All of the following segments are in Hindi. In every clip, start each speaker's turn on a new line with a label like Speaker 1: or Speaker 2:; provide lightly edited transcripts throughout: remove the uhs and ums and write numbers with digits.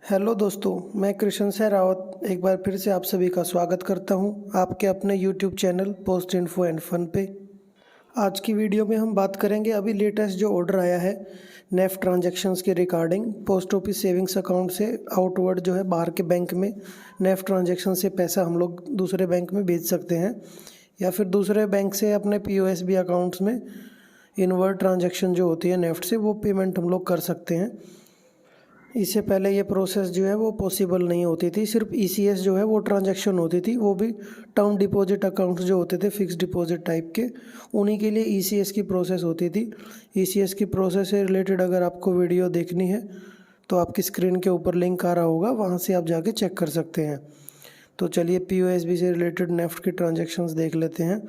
Speaker 1: हेलो दोस्तों, मैं कृष्ण सहरावत एक बार फिर से आप सभी का स्वागत करता हूं आपके अपने YouTube channel post info and fun पे। आज की वीडियो में हम बात करेंगे अभी लेटेस्ट जो ऑर्डर आया है नेफ्ट ट्रांजैक्शंस के regarding. Post office savings account से आउटवर्ड जो है बाहर के बैंक में नेफ्ट ट्रांजैक्शन से पैसा हम लोग दूसरे बैंक में भेज सकते हैं या फिर दूसरे बैंक से अपने POSB अकाउंट्स में इनवर्ड ट्रांजैक्शन जो होती है नेफ्ट से वो पेमेंट हम लोग कर सकते हैं। इससे पहले ये प्रोसेस जो है वो पॉसिबल नहीं होती थी, सिर्फ ECS जो है वो ट्रांजैक्शन होती थी, वो भी टर्म डिपॉजिट अकाउंट्स जो होते थे फिक्स डिपॉजिट टाइप के, उन्हीं के लिए ECS की प्रोसेस होती थी। ECS की प्रोसेस से रिलेटेड अगर आपको वीडियो देखनी है तो आपकी स्क्रीन के ऊपर लिंक आ रहा होगा, वहाँ से आप जाके चेक कर सकते हैं। तो चलिए POSB से रिलेटेड नेफ्ट की ट्रांजेक्शन्स देख लेते हैं।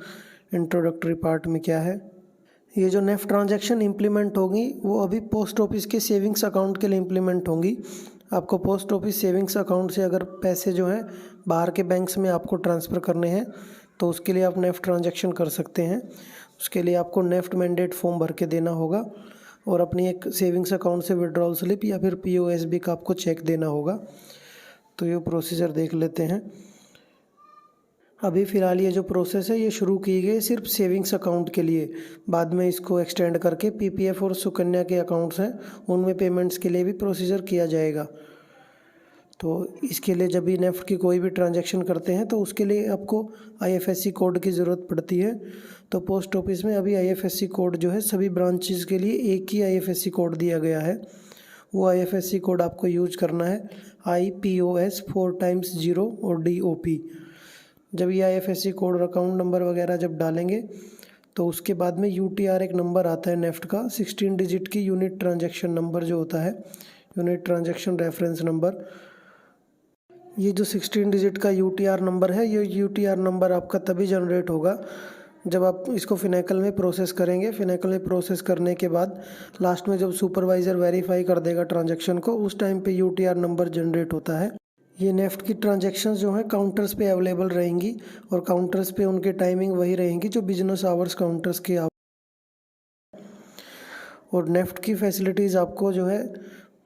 Speaker 1: इंट्रोडक्टरी पार्ट में क्या है, ये जो नेफ्ट ट्रांजैक्शन इम्प्लीमेंट होगी वो अभी पोस्ट ऑफिस के सेविंग्स अकाउंट के लिए इम्प्लीमेंट होंगी। आपको पोस्ट ऑफिस सेविंग्स अकाउंट से अगर पैसे जो हैं बाहर के बैंक्स में आपको ट्रांसफ़र करने हैं तो उसके लिए आप नेफ्ट ट्रांजैक्शन कर सकते हैं। उसके लिए आपको नेफ्ट मैंडेट फॉर्म भर के देना होगा और अपनी एक सेविंग्स अकाउंट से विड्रॉल स्लिप या फिर POSB का आपको चेक देना होगा। तो ये प्रोसीजर देख लेते हैं। अभी फ़िलहाल ये जो प्रोसेस है ये शुरू की गई सिर्फ सेविंग्स अकाउंट के लिए, बाद में इसको एक्सटेंड करके PPF और सुकन्या के अकाउंट्स हैं उनमें पेमेंट्स के लिए भी प्रोसीजर किया जाएगा। तो इसके लिए जब भी नेफ्ट की कोई भी ट्रांजैक्शन करते हैं तो उसके लिए आपको IFSC कोड की ज़रूरत पड़ती है। तो पोस्ट ऑफिस में अभी IFSC कोड जो है सभी ब्रांचेस के लिए एक ही IFSC कोड दिया गया है। वो IFSC कोड आपको यूज करना है IPOS 4x0 और DOP। जब ये IFSC कोड और अकाउंट नंबर वगैरह जब डालेंगे तो उसके बाद में UTR एक नंबर आता है नेफ्ट का 16 डिजिट की यूनिट ट्रांजैक्शन नंबर जो होता है, यूनिट ट्रांजैक्शन रेफरेंस नंबर। ये जो 16 डिजिट का UTR नंबर है, ये UTR नंबर आपका तभी जनरेट होगा जब आप इसको फिनेकल में प्रोसेस करेंगे। फिनेकल में प्रोसेस करने के बाद लास्ट में जब सुपरवाइज़र वेरीफाई कर देगा ट्रांजैक्शन को, उस टाइम पे UTR नंबर जनरेट होता है। ये नेफ्ट की ट्रांजैक्शंस जो हैं काउंटर्स पे अवेलेबल रहेंगी और काउंटर्स पे उनके टाइमिंग वही रहेंगी जो बिजनेस आवर्स काउंटर्स के और नेफ्ट की फैसिलिटीज़ आपको जो है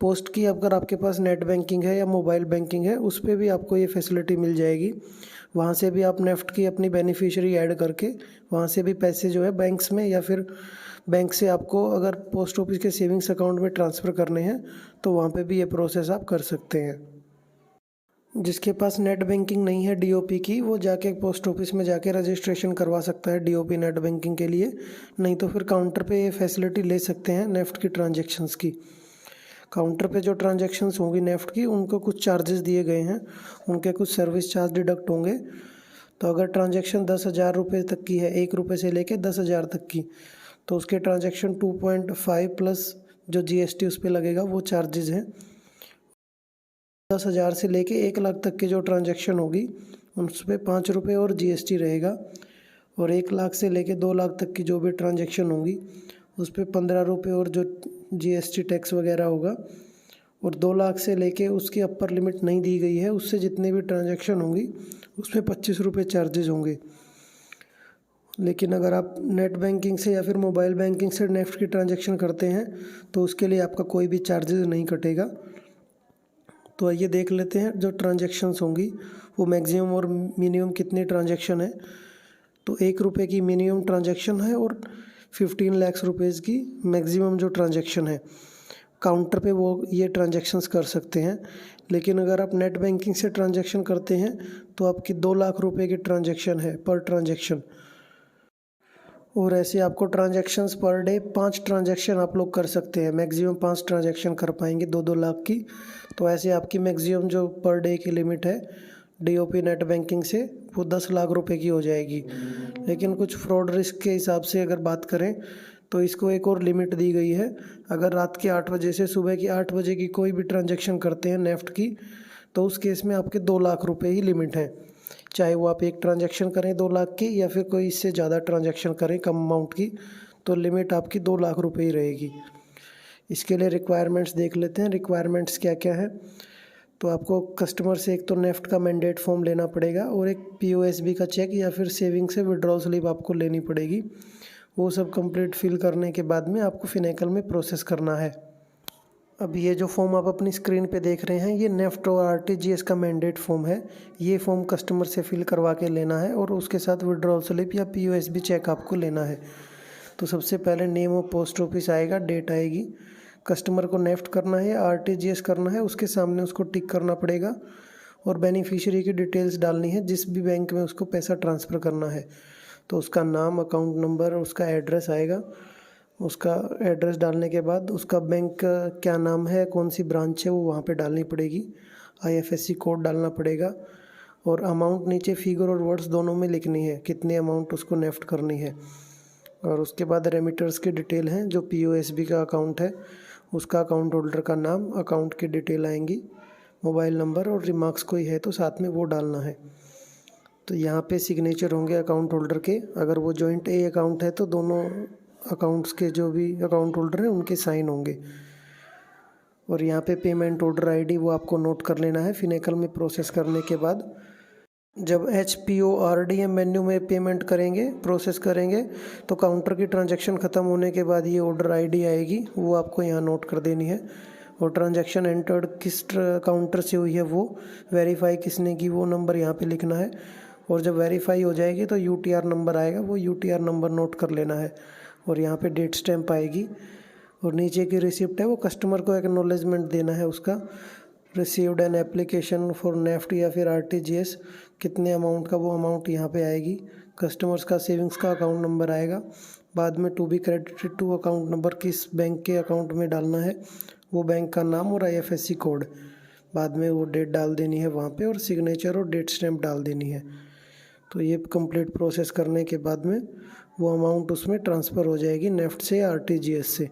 Speaker 1: पोस्ट की, अगर आपके पास नेट बैंकिंग है या मोबाइल बैंकिंग है उस पर भी आपको ये फैसिलिटी मिल जाएगी। वहाँ से भी आप नेफ्ट की अपनी बेनिफिशियरी ऐड करके वहाँ से भी पैसे जो है बैंक्स में या फिर बैंक से आपको अगर पोस्ट ऑफिस के सेविंग्स अकाउंट में ट्रांसफ़र करने हैं तो वहाँ पे भी ये प्रोसेस आप कर सकते हैं। जिसके पास नेट बैंकिंग नहीं है DOP की, वो जाके पोस्ट ऑफिस में जाके रजिस्ट्रेशन करवा सकता है DOP नेट बैंकिंग के लिए, नहीं तो फिर काउंटर पे ये फैसिलिटी ले सकते हैं नेफ्ट की ट्रांजैक्शंस की। काउंटर पे जो ट्रांजैक्शंस होंगी नेफ्ट की उनको कुछ चार्जेस दिए गए हैं, उनके कुछ सर्विस चार्ज डिडक्ट होंगे। तो अगर ट्रांजैक्शन 10,000 रुपये तक की है, 1 रुपये से लेके 10,000 तक की, तो उसके ट्रांजैक्शन 2.5 प्लस जो GST उस पर लगेगा वो चार्जेज़ हैं। 10,000 से लेके 1 लाख तक की जो ट्रांजैक्शन होगी उस पर 5 रुपये और GST रहेगा, और 1 लाख से लेके 2 लाख तक की जो भी ट्रांजैक्शन होगी उस पर 15 रुपये और जो GST टैक्स वगैरह होगा, और 2 लाख से लेके उसकी अपर लिमिट नहीं दी गई है, उससे जितने भी ट्रांजैक्शन होंगी उसमें 25 रुपये चार्जेज होंगे। लेकिन अगर आप नेट बैंकिंग से या फिर मोबाइल बैंकिंग से नेफ्ट की ट्रांजैक्शन करते हैं तो उसके लिए आपका कोई भी चार्जेज नहीं कटेगा। तो आइए देख लेते हैं जो ट्रांजैक्शंस होंगी वो मैक्सिमम और मिनिमम कितनी ट्रांजैक्शन है। तो 1 रुपये की मिनिमम ट्रांजैक्शन है और 15 लाख रुपीज़ की मैक्सिमम जो ट्रांजैक्शन है। काउंटर पे वो ये ट्रांजैक्शंस कर सकते हैं, लेकिन अगर आप नेट बैंकिंग से ट्रांजैक्शन करते हैं तो आपकी 2 लाख रुपए की ट्रांजैक्शन है पर ट्रांजैक्शन, और ऐसे आपको ट्रांजैक्शंस पर डे 5 ट्रांजैक्शन आप लोग कर सकते हैं। मैक्सिमम 5 ट्रांजैक्शन कर पाएंगे 2-2 लाख की। तो ऐसे आपकी मैक्सिमम जो पर डे की लिमिट है DOP नेट बैंकिंग से वो 10 लाख रुपए की हो जाएगी। लेकिन कुछ फ्रॉड रिस्क के हिसाब से अगर बात करें तो इसको एक और लिमिट दी गई है। अगर रात के 8 बजे से सुबह की 8 बजे की कोई भी ट्रांजैक्शन करते हैं नेफ्ट की, तो उस केस में आपके 2 लाख रुपए ही लिमिट है, चाहे वो आप एक ट्रांजैक्शन करें 2 लाख की या फिर कोई इससे ज़्यादा ट्रांजैक्शन करें कम अमाउंट की, तो लिमिट आपकी 2 लाख रुपए ही रहेगी। इसके लिए रिक्वायरमेंट्स देख लेते हैं। रिक्वायरमेंट्स क्या क्या है, तो आपको कस्टमर से एक तो नेफ्ट का मैंडेट फॉर्म लेना पड़ेगा और एक POSB का चेक या फिर सेविंग से विड्रॉल स्लिप आपको लेनी पड़ेगी। वो सब कंप्लीट फिल करने के बाद में आपको फिनेकल में प्रोसेस करना है। अब ये जो फॉर्म आप अपनी स्क्रीन पे देख रहे हैं, ये नेफ्ट और आरटीजीएस का मैंडेट फॉर्म है। ये फॉर्म कस्टमर से फिल करवा के लेना है और उसके साथ विड्रॉल स्लिप या पीओएसबी चेक आपको लेना है। तो सबसे पहले नेम ऑफ पोस्ट ऑफिस आएगा, डेट आएगी, कस्टमर को नेफ्ट करना है या आरटीजीएस करना है उसके सामने उसको टिक करना पड़ेगा और बेनिफिशियरी की डिटेल्स डालनी है, जिस भी बैंक में उसको पैसा ट्रांसफ़र करना है। तो उसका नाम, अकाउंट नंबर, उसका एड्रेस आएगा। उसका एड्रेस डालने के बाद उसका बैंक का क्या नाम है, कौन सी ब्रांच है, वो वहाँ पे डालनी पड़ेगी। आईएफएससी कोड डालना पड़ेगा और अमाउंट नीचे फिगर और वर्ड्स दोनों में लिखनी है, कितनी अमाउंट उसको नेफ्ट करनी है। और उसके बाद रेमिटर्स की डिटेल हैं, जो पीओएसबी का अकाउंट है उसका अकाउंट होल्डर का नाम, अकाउंट की डिटेल आएंगी, मोबाइल नंबर और रिमार्क्स कोई है तो साथ में वो डालना है। तो यहाँ पे सिग्नेचर होंगे अकाउंट होल्डर के। अगर वो जॉइंट ए अकाउंट है तो दोनों अकाउंट्स के जो भी अकाउंट होल्डर हैं उनके साइन होंगे। और यहाँ पे पेमेंट ऑर्डर आईडी वो आपको नोट कर लेना है। फिनेकल में प्रोसेस करने के बाद जब HPORDM मेन्यू में पेमेंट करेंगे, प्रोसेस करेंगे, तो काउंटर की ट्रांजैक्शन ख़त्म होने के बाद ये ऑर्डर आईडी आएगी, वो आपको यहाँ नोट कर देनी है। और ट्रांजैक्शन एंटर्ड किस काउंटर से हुई है वो वेरीफाई किसने की, वो नंबर यहाँ पे लिखना है। और जब वेरीफाई हो जाएगी तो UTR नंबर आएगा, वो UTR नंबर नोट कर लेना है। और यहाँ पे डेट स्टैम्प आएगी और नीचे की रिसिप्ट है वो कस्टमर को एक्नॉलेजमेंट देना है उसका। Received an application for NEFT या फिर आरटीजीएस, कितने अमाउंट का, वो अमाउंट यहाँ पे आएगी। कस्टमर्स का सेविंग्स का अकाउंट नंबर आएगा। बाद में to be credited to account number किस बैंक के अकाउंट में डालना है, वो बैंक का नाम और आईएफएससी कोड। बाद में वो डेट डाल देनी है वहाँ पे और सिग्नेचर और डेट स्टैम्प डाल देनी है। तो ये कंप्लीट प्रोसेस करने के बाद में वो अमाउंट उसमें ट्रांसफ़र हो जाएगी नेफ्ट से या आरटीजीएस से।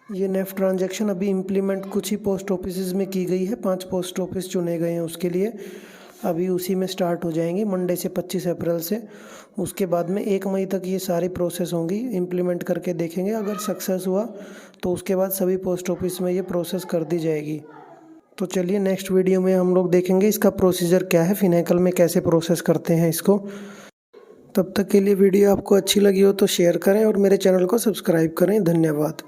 Speaker 1: ये नेफ्ट ट्रांजैक्शन अभी इम्प्लीमेंट कुछ ही पोस्ट ऑफिस में की गई है, 5 पोस्ट ऑफिस चुने गए हैं उसके लिए। अभी उसी में स्टार्ट हो जाएंगे मंडे से 25 अप्रैल से। उसके बाद में 1 मई तक ये सारी प्रोसेस होंगी, इम्प्लीमेंट करके देखेंगे। अगर सक्सेस हुआ तो उसके बाद सभी पोस्ट ऑफिस में ये प्रोसेस कर दी जाएगी। तो चलिए नेक्स्ट वीडियो में हम लोग देखेंगे इसका प्रोसीजर क्या है, फिनेकल में कैसे प्रोसेस करते हैं इसको। तब तक के लिए वीडियो आपको अच्छी लगी हो तो शेयर करें और मेरे चैनल को सब्सक्राइब करें। धन्यवाद।